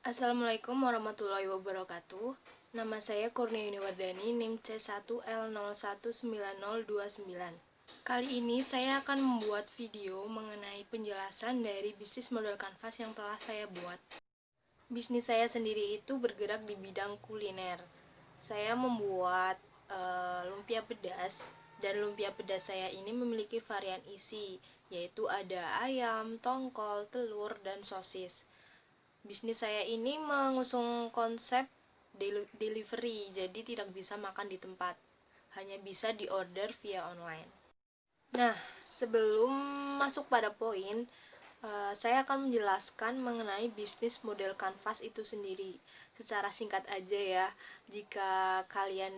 Assalamualaikum warahmatullahi wabarakatuh. Nama saya Kurnia Yuniwardani, NIM C1L019029. Kali ini saya akan membuat video mengenai penjelasan dari bisnis model kanvas yang telah saya buat. Bisnis saya sendiri itu bergerak di bidang kuliner. Saya membuat lumpia pedas, dan lumpia pedas saya ini memiliki varian isi, yaitu ada ayam, tongkol, telur, dan sosis. Bisnis saya ini mengusung konsep delivery, jadi tidak bisa makan di tempat, hanya bisa diorder via online. Nah, sebelum masuk pada poin, saya akan menjelaskan mengenai bisnis model kanvas itu sendiri. Secara singkat aja ya, jika kalian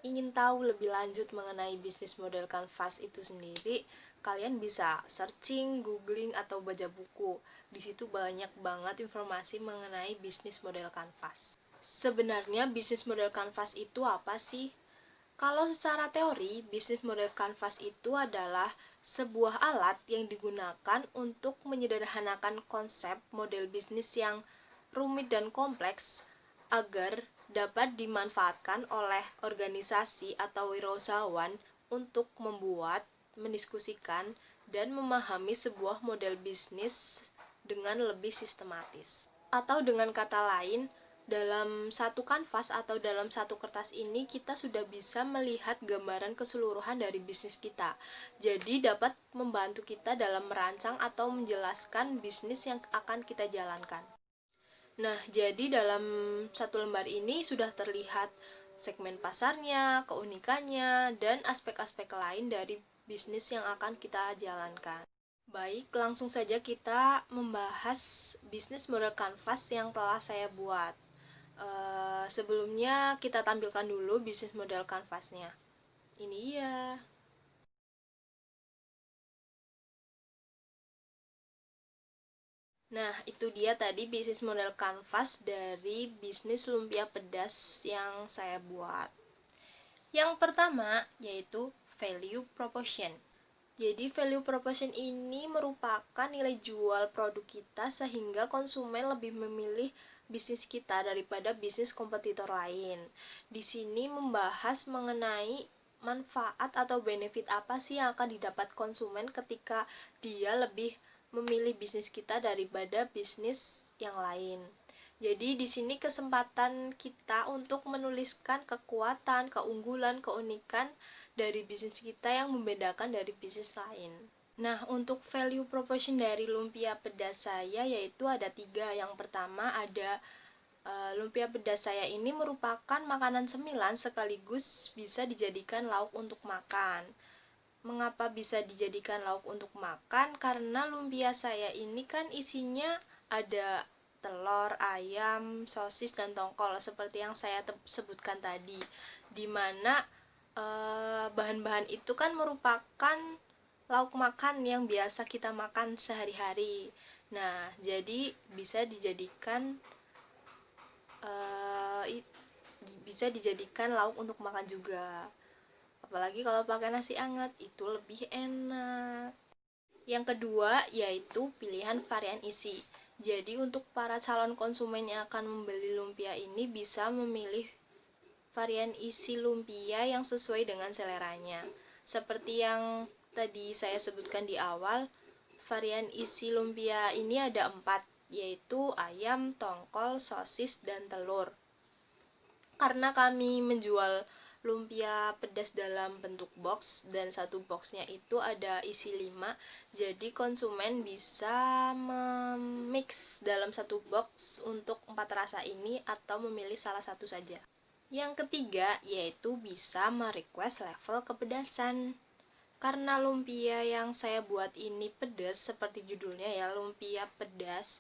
ingin tahu lebih lanjut mengenai bisnis model kanvas itu sendiri, kalian bisa searching, googling, atau baca buku. Di situ banyak banget informasi mengenai bisnis model kanvas. Sebenarnya bisnis model kanvas itu apa sih? Kalau secara teori, bisnis model kanvas itu adalah sebuah alat yang digunakan untuk menyederhanakan konsep model bisnis yang rumit dan kompleks agar dapat dimanfaatkan oleh organisasi atau wirausahawan untuk membuat, mendiskusikan, dan memahami sebuah model bisnis dengan lebih sistematis. Atau dengan kata lain, dalam satu kanvas atau dalam satu kertas ini kita sudah bisa melihat gambaran keseluruhan dari bisnis kita. Jadi dapat membantu kita dalam merancang atau menjelaskan bisnis yang akan kita jalankan. Nah, jadi dalam satu lembar ini sudah terlihat segmen pasarnya, keunikannya, dan aspek-aspek lain dari bisnis yang akan kita jalankan. Baik, langsung saja kita membahas bisnis model kanvas yang telah saya buat. Sebelumnya kita tampilkan dulu bisnis model kanvasnya. Ini ya. Nah, itu dia tadi bisnis model kanvas dari bisnis lumpia pedas yang saya buat. Yang pertama yaitu value proposition. Jadi value proposition ini merupakan nilai jual produk kita sehingga konsumen lebih memilih bisnis kita daripada bisnis kompetitor lain. Di sini membahas mengenai manfaat atau benefit apa sih yang akan didapat konsumen ketika dia lebih memilih bisnis kita daripada bisnis yang lain. Jadi di sini kesempatan kita untuk menuliskan kekuatan, keunggulan, keunikan dari bisnis kita yang membedakan dari bisnis lain. Nah, untuk value proposition dari lumpia pedas saya yaitu ada 3. Yang pertama ada lumpia pedas saya ini merupakan makanan cemilan sekaligus bisa dijadikan lauk untuk makan. Mengapa bisa dijadikan lauk untuk makan? Karena lumpia saya ini kan isinya ada telur, ayam, sosis, dan tongkol seperti yang saya sebutkan tadi, dimana bahan-bahan itu kan merupakan lauk makan yang biasa kita makan sehari-hari. Nah, jadi bisa dijadikan lauk untuk makan juga. Apalagi kalau pakai nasi hangat itu lebih enak. Yang kedua yaitu pilihan varian isi. Jadi untuk para calon konsumen yang akan membeli lumpia ini bisa memilih varian isi lumpia yang sesuai dengan seleranya. Seperti yang tadi saya sebutkan di awal, varian isi lumpia ini ada 4, yaitu ayam, tongkol, sosis, dan telur. Karena kami menjual lumpia pedas dalam bentuk box dan satu boxnya itu ada isi 5, jadi konsumen bisa memix dalam satu box untuk 4 rasa ini atau memilih salah satu saja. Yang ketiga yaitu bisa merequest level kepedasan. Karena lumpia yang saya buat ini pedas seperti judulnya ya, lumpia pedas.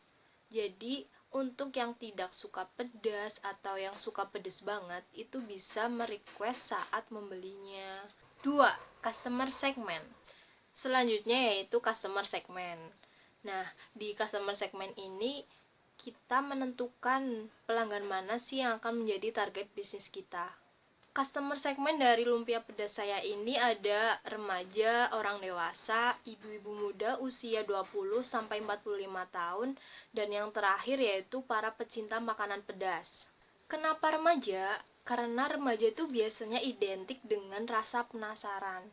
Jadi untuk yang tidak suka pedas atau yang suka pedas banget itu bisa merequest saat membelinya. 2. Customer segment. Selanjutnya yaitu customer segment. Nah, di customer segment ini kita menentukan pelanggan mana sih yang akan menjadi target bisnis kita. Customer segmen dari lumpia pedas saya ini ada remaja, orang dewasa, ibu-ibu muda usia 20 sampai 45 tahun, dan yang terakhir yaitu para pecinta makanan pedas. Kenapa remaja? Karena remaja itu biasanya identik dengan rasa penasaran.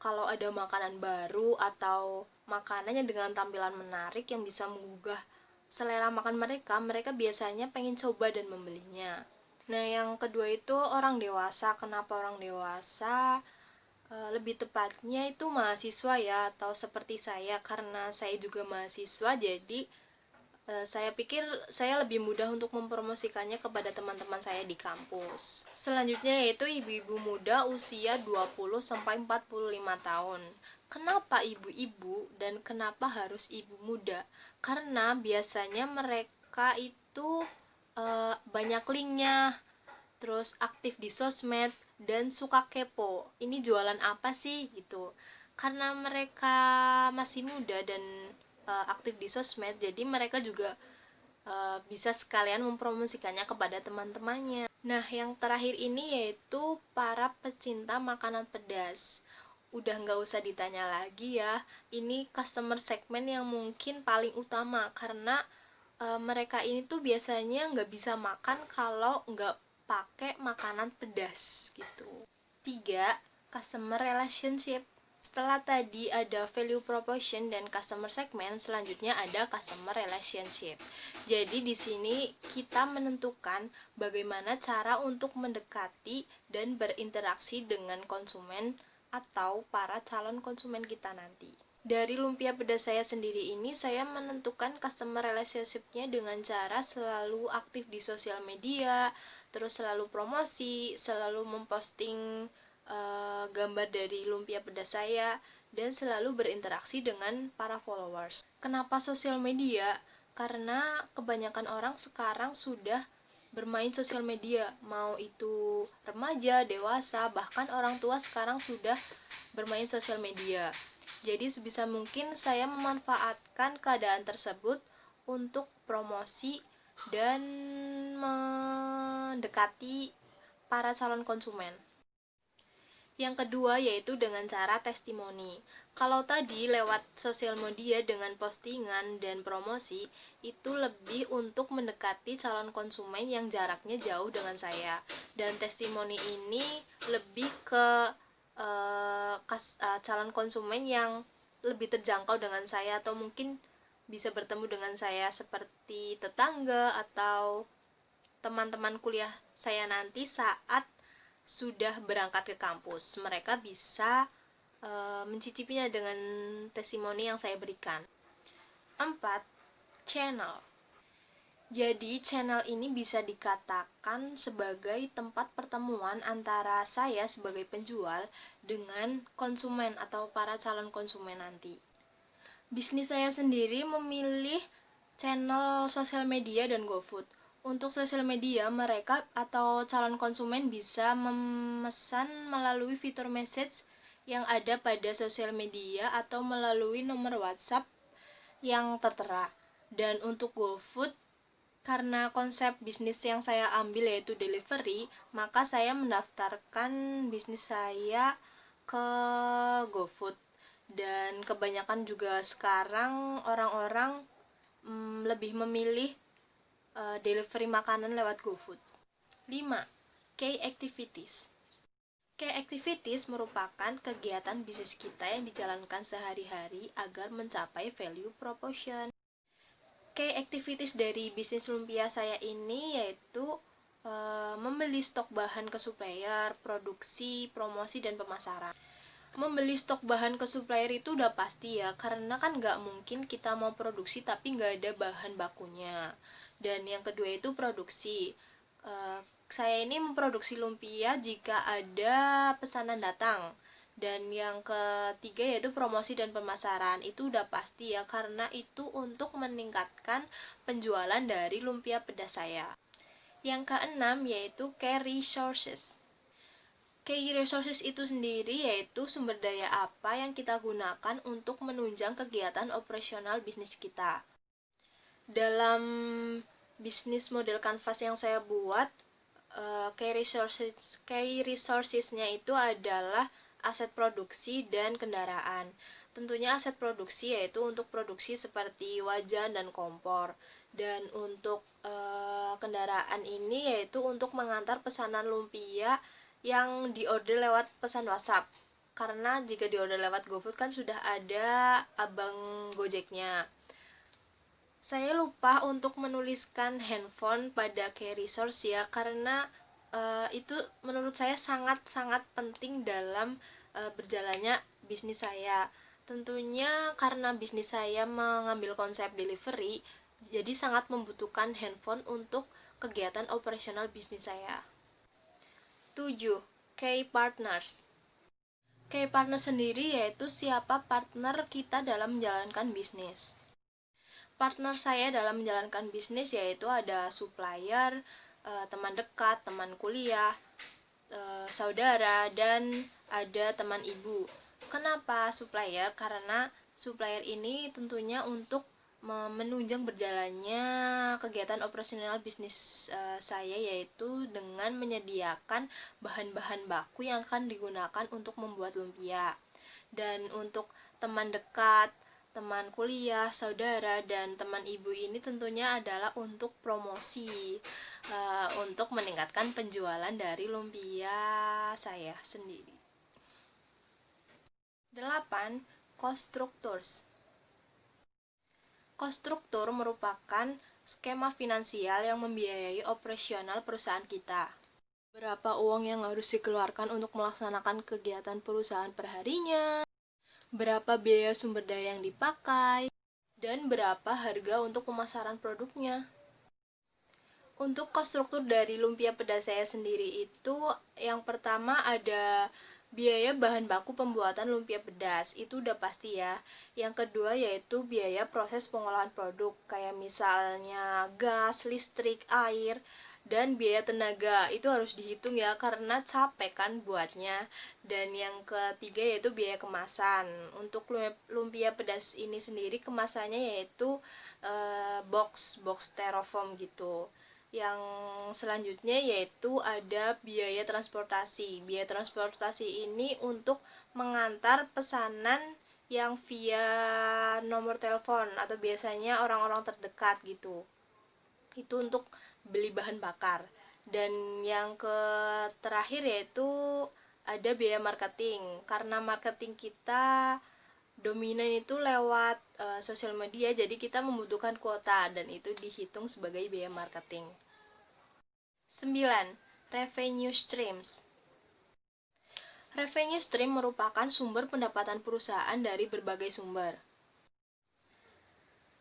Kalau ada makanan baru atau makanannya dengan tampilan menarik yang bisa menggugah selera makan mereka, mereka biasanya pengen coba dan membelinya. Nah, yang kedua itu orang dewasa. Kenapa orang dewasa? Lebih tepatnya itu mahasiswa ya, atau seperti saya, karena saya juga mahasiswa, jadi saya pikir saya lebih mudah untuk mempromosikannya kepada teman-teman saya di kampus. Selanjutnya yaitu ibu-ibu muda usia 20 sampai 45 tahun. Kenapa ibu-ibu dan kenapa harus ibu muda? Karena biasanya mereka itu banyak linknya, terus aktif di sosmed, dan suka kepo. Ini jualan apa sih gitu. Karena mereka masih muda dan aktif di sosmed, jadi mereka juga bisa sekalian mempromosikannya kepada teman-temannya. Nah, yang terakhir ini yaitu para pecinta makanan pedas. Udah nggak usah ditanya lagi ya, ini customer segmen yang mungkin paling utama, karena mereka ini tuh biasanya nggak bisa makan kalau nggak pakai makanan pedas gitu. 3. Customer relationship. Setelah tadi ada value proposition dan customer segment, selanjutnya ada customer relationship. Jadi di sini kita menentukan bagaimana cara untuk mendekati dan berinteraksi dengan konsumen atau para calon konsumen kita nanti. Dari lumpia pedas saya sendiri ini, saya menentukan customer relationship-nya dengan cara selalu aktif di sosial media, terus selalu promosi, selalu memposting gambar dari lumpia pedas saya, dan selalu berinteraksi dengan para followers. Kenapa sosial media? Karena kebanyakan orang sekarang sudah bermain sosial media, mau itu remaja, dewasa, bahkan orang tua sekarang sudah bermain sosial media. Jadi sebisa mungkin saya memanfaatkan keadaan tersebut untuk promosi dan mendekati para calon konsumen. Yang kedua yaitu dengan cara testimoni. Kalau tadi lewat sosial media dengan postingan dan promosi, itu lebih untuk mendekati calon konsumen yang jaraknya jauh dengan saya. Dan testimoni ini lebih ke calon konsumen yang lebih terjangkau dengan saya, atau mungkin bisa bertemu dengan saya seperti tetangga atau teman-teman kuliah saya nanti saat sudah berangkat ke kampus. Mereka bisa mencicipinya dengan testimoni yang saya berikan. 4. Channel. Jadi channel ini bisa dikatakan sebagai tempat pertemuan antara saya sebagai penjual dengan konsumen atau para calon konsumen nanti. Bisnis saya sendiri memilih channel sosial media dan GoFood. Untuk sosial media, mereka atau calon konsumen bisa memesan melalui fitur message yang ada pada sosial media atau melalui nomor WhatsApp yang tertera. Dan untuk GoFood, karena konsep bisnis yang saya ambil yaitu delivery, maka saya mendaftarkan bisnis saya ke GoFood. Dan kebanyakan juga sekarang orang-orang lebih memilih delivery makanan lewat GoFood. 5. Key activities. Key activities merupakan kegiatan bisnis kita yang dijalankan sehari-hari agar mencapai value proposition. Key activities dari bisnis lumpia saya ini yaitu membeli stok bahan ke supplier, produksi, promosi, dan pemasaran. Membeli stok bahan ke supplier itu udah pasti ya, karena kan nggak mungkin kita mau produksi tapi nggak ada bahan bakunya. Dan yang kedua itu produksi. Saya ini memproduksi lumpia jika ada pesanan datang. Dan yang ketiga yaitu promosi dan pemasaran. Itu udah pasti ya, karena itu untuk meningkatkan penjualan dari lumpia pedas saya. Yang keenam yaitu key resources. Key resources itu sendiri yaitu sumber daya apa yang kita gunakan untuk menunjang kegiatan operasional bisnis kita. Dalam bisnis model kanvas yang saya buat, Key resources-nya itu adalah aset produksi dan kendaraan. Tentunya aset produksi yaitu untuk produksi seperti wajan dan kompor. Dan untuk kendaraan ini yaitu untuk mengantar pesanan lumpia yang diorder lewat pesan WhatsApp. Karena jika diorder lewat GoFood kan sudah ada abang Gojeknya. Saya lupa untuk menuliskan handphone pada key resource ya, karena itu menurut saya sangat-sangat penting dalam berjalannya bisnis saya. Tentunya karena bisnis saya mengambil konsep delivery, jadi sangat membutuhkan handphone untuk kegiatan operasional bisnis saya. 7. Key partners. Key partner sendiri yaitu siapa partner kita dalam menjalankan bisnis. Partner saya dalam menjalankan bisnis yaitu ada supplier, teman dekat, teman kuliah, saudara, dan ada teman ibu. Kenapa supplier? Karena supplier ini tentunya untuk menunjang berjalannya kegiatan operasional bisnis saya, yaitu dengan menyediakan bahan-bahan baku yang akan digunakan untuk membuat lumpia. Dan untuk teman dekat, teman kuliah, saudara, dan teman ibu ini tentunya adalah untuk promosi, untuk meningkatkan penjualan dari lumpia saya sendiri. 8. Cost structures. Cost structure merupakan skema finansial yang membiayai operasional perusahaan kita. Berapa uang yang harus dikeluarkan untuk melaksanakan kegiatan perusahaan perharinya, berapa biaya sumber daya yang dipakai, dan berapa harga untuk pemasaran produknya. Untuk cost struktur dari lumpia pedas saya sendiri itu, yang pertama ada biaya bahan baku pembuatan lumpia pedas, itu udah pasti ya. Yang kedua yaitu biaya proses pengolahan produk, kayak misalnya gas, listrik, air, dan biaya tenaga itu harus dihitung ya, karena capek kan buatnya. Dan yang ketiga yaitu biaya kemasan. Untuk lumpia pedas ini sendiri kemasannya yaitu box styrofoam gitu. Yang selanjutnya yaitu ada biaya transportasi. Biaya transportasi ini untuk mengantar pesanan yang via nomor telepon atau biasanya orang-orang terdekat gitu. Itu untuk beli bahan bakar. Dan yang terakhir yaitu ada biaya marketing. Karena marketing kita dominan itu lewat sosial media, jadi kita membutuhkan kuota dan itu dihitung sebagai biaya marketing. 9. Revenue streams. Revenue stream merupakan sumber pendapatan perusahaan dari berbagai sumber.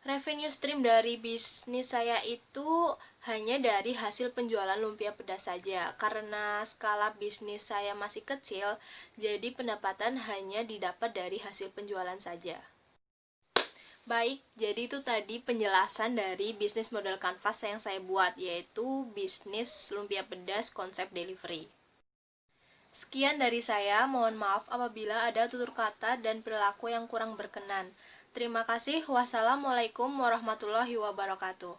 Revenue stream dari bisnis saya itu hanya dari hasil penjualan lumpia pedas saja. Karena skala bisnis saya masih kecil, jadi pendapatan hanya didapat dari hasil penjualan saja. Baik, jadi itu tadi penjelasan dari bisnis model kanvas yang saya buat, yaitu bisnis lumpia pedas konsep delivery. Sekian dari saya, mohon maaf apabila ada tutur kata dan perilaku yang kurang berkenan. Terima kasih. Wassalamualaikum warahmatullahi wabarakatuh.